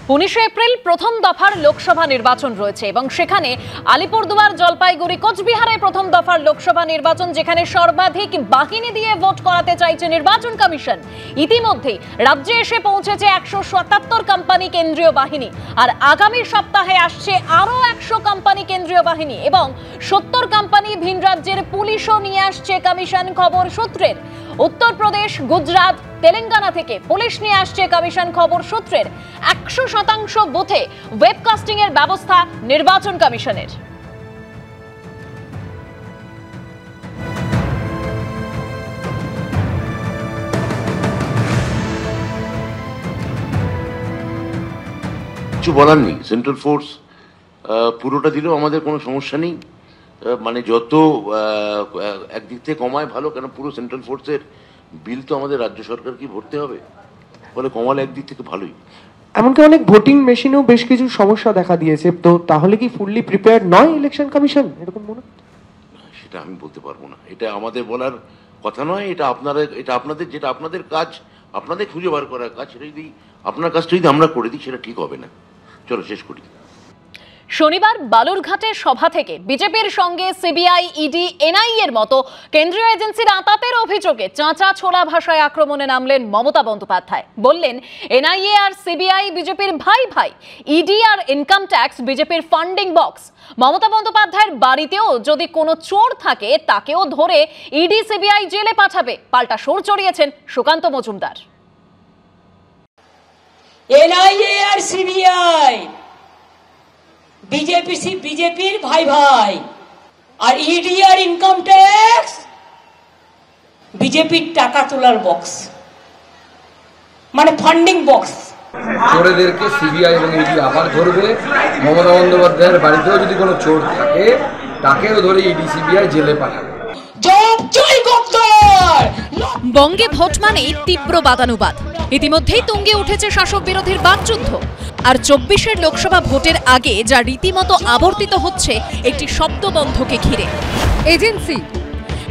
19 April প্রথম দফার লোকসভা নির্বাচন রয়েছে এবং সেখানে আলিপুরদুয়ার, জলপাইগুড়ি, কোচবিহারে প্রথম দফার লোকসভা নির্বাচন, যেখানে সর্বাধিক বাহিনী দিয়ে ভোট করাতে চাইছে নির্বাচন কমিশন। ইতিমধ্যেই রাজ্যে এসে পৌঁছেছে 177 কোম্পানি কেন্দ্রীয় বাহিনী, আর আগামী সপ্তাহে আসছে আরো 100 কোম্পানি কেন্দ্রীয় বাহিনী এবং 70 কোম্পানি ভিন রাজ্যের পুলিশও নিয়ে আসছে কমিশন। খবর সূত্রের উত্তরপ্রদেশ, গুজরাট, তেলেঙ্গানা থেকে পুলিশ নিয়ে আসছে কমিশন। খবর সূত্রের 100% বুথে ওয়েবকাস্টিং এর ব্যবস্থা নির্বাচন কমিশনের। কিছু বলার নেই, সেন্ট্রাল ফোর্স পুরোটা দিলেও আমাদের কোনো সমস্যা নেই। মানে যত একদিক থেকে কমায় ভালো, কেন পুরো সেন্ট্রাল ফোর্সের বিল তো আমাদের রাজ্য সরকারকে ভরতে হবে, ফলে কমালে একদিক থেকে ভালোই। এমনকি অনেক ভোটিং মেশিনেও বেশ কিছু সমস্যা দেখা দিয়েছে, তো তাহলে কি ফুললি প্রিপেয়ার্ড নয় ইলেকশন কমিশন এরকম মনে? সেটা আমি বলতে পারবো না, এটা আমাদের বলার কথা নয়। এটা আপনাদের যেটা আপনাদের কাজ, আপনাদের খুঁজে বার করার কাজ, সেটা যদি আপনার কাজটা যদি আমরা করে দিই সেটা ঠিক হবে না। চলো শেষ করি। শনিবার বালুরঘাটের সভা থেকে বিজেপির সঙ্গে সিবিআই, ইডি, এনআইএ এর মতো কেন্দ্রীয় এজেন্সির আঁতাতের অভিযোগে চাঁচা ছোলা ভাষায় আক্রমণে নামলেন মমতা বন্দ্যোপাধ্যায়। বললেন, এনআইএ আর সিবিআই বিজেপির ভাই ভাই, ইডি আর ইনকাম ট্যাক্স বিজেপির ফান্ডিং বক্স। মমতা বন্দ্যোপাধ্যায়ের বাড়িতেও যদি কোনো চোর থাকে তাকেও ধরে ইডি, সিবিআই জেলে পাঠাবে। পাল্টা সুর চড়িয়েছেন সুকান্ত মজুমদার। এনআইএ আর সিবিআই বিজেপির ভাই ভাই, আর ইডি আর ইনকাম ট্যাক্স বিজেপির টাকা তোলার বক্স, মানে ফান্ডিং বক্স। চোরেদেরকে সিবিআই এবং ইডি আবার ধরবে। মমতা বন্দ্যোপাধ্যায়ের বাড়িতেও যদি কোনো চোর থাকে তাকেও ধরে ইডি, সিবিআই জেলে পাঠাবে। বঙ্গে ভোট মানে তীব্র বাদানুবাদ। ইতিমধ্যেই তুঙ্গে উঠেছে শাসক বিরোধীর বাকযুদ্ধ। আর 24-এর লোকসভা ভোটের আগে যা রীতিমতো আবর্তিত হচ্ছে একটি শব্দবন্ধকে ঘিরে। এজেন্সি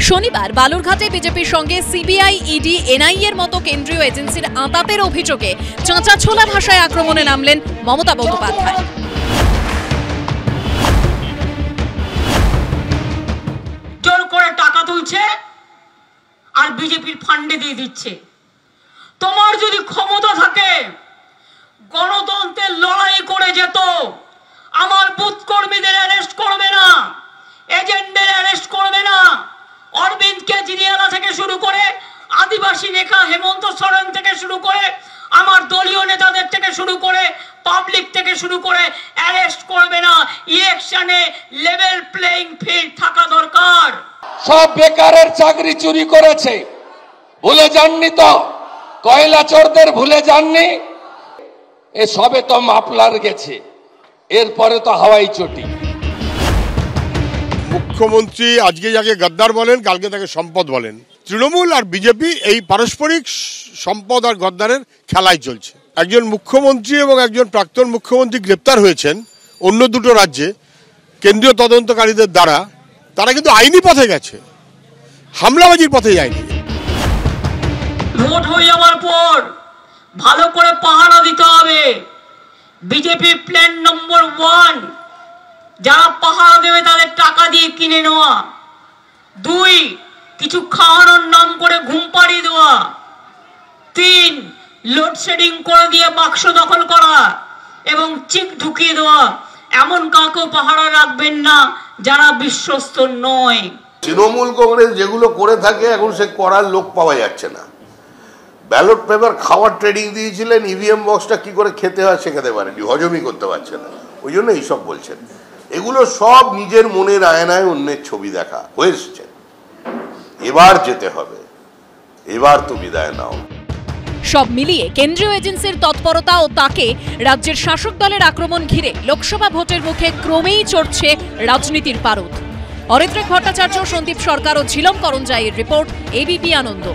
শনিবার বালুরঘাটে বিজেপির সঙ্গে সিবিআই, ইডি, এনআইএ এর মতো কেন্দ্রীয় এজেন্সির আঁতাতের অভিযোগে চাঁচা ছোলা ভাষায় আক্রমণে নামলেন মমতা বন্দ্যোপাধ্যায়। জোর করে টাকা তুলছে আর বিজেপির ফান্ডে দিয়ে দিচ্ছে। তোমার যদি ক্ষমতা থাকে, গণতন্ত্রের লড়াই করে যেত, আমার বুথ কর্মীদের অ্যারেস্ট করবে না, এজেন্টদের অ্যারেস্ট করবে না। অরবিন্দ কেজরিওয়াল থেকে শুরু করে, আদিবাসী নেতা হেমন্ত সোরেন থেকে শুরু করে, আমার দলীয় নেতাদের থেকে শুরু করে, পাবলিক থেকে শুরু করে অ্যারেস্ট করবে না। ইলেকশনে লেভেল প্লেইং ফিল্ড থাকা দরকার। সব বেকারের চাকরি চুরি করেছে, ভুলে যাননি তো? কয়লা চোরদের ভুলে যাননি? এ সবে তো মাফলার গেছে, এরপরে তো হাওয়াই চটি। মুখ্যমন্ত্রী আজকে যাকে গদ্দার বলেন, কালকে তাকে সম্পদ বলেন। তৃণমূল আর বিজেপি এই পারস্পরিক সম্পদ আর গদ্দারের খেলায় চলছে। একজন মুখ্যমন্ত্রী এবং একজন প্রাক্তন মুখ্যমন্ত্রী গ্রেপ্তার হয়েছেন অন্য দুটো রাজ্যে কেন্দ্রীয় তদন্তকারীদের দ্বারা। তারা কিন্তু আইনি পথে গেছে, হামলাবাজির পথে যায়নি। ভোট হয়ে যাওয়ার পর ভালো করে পাহারা দিতে হবে। বিজেপি প্ল্যান নম্বর 1, যারা পাহারা দেবে তাদের টাকা দিয়ে কিনে নেওয়া। 2, কিছু খাওয়ানোর নাম করে ঘুম পাড়িয়ে দেওয়া। 3, লোডশেডিং করে দিয়ে বাক্স দখল করা এবং চিক ঢুকিয়ে দেওয়া। এমন কাউকেও পাহারা রাখবেন না যারা বিশ্বস্ত নয়। তৃণমূল কংগ্রেস যেগুলো করে থাকে এখন সে করার লোক পাওয়া যাচ্ছে না। ব্যালট পেপার খাওয়ার ট্রেনিং দিয়েছিলেন, ইভিএম বক্সটা কি করে খেতে হয় শেখাতে পারেনি, হজমই করতে পারছে না, ওই জন্য এইসব বলছেন। এগুলো সব নিজের মনের আয়নায় অন্যের ছবি দেখা হয়েছে। এবার যেতে হবে, এবার তো বিদায় নাও। সব মিলিয়ে কেন্দ্রীয় এজেন্সির তৎপরতা ও তাকে রাজ্যের শাসক দলের আক্রমণ ঘিরে লোকসভা ভোটের মুখে ক্রমেই চড়ছে রাজনীতির পারদ। অরিত্রিক ভট্টাচার্য, সন্দীপ সরকার ও ঝিলম করঞ্জাইয়ের রিপোর্ট, এবিপি আনন্দ।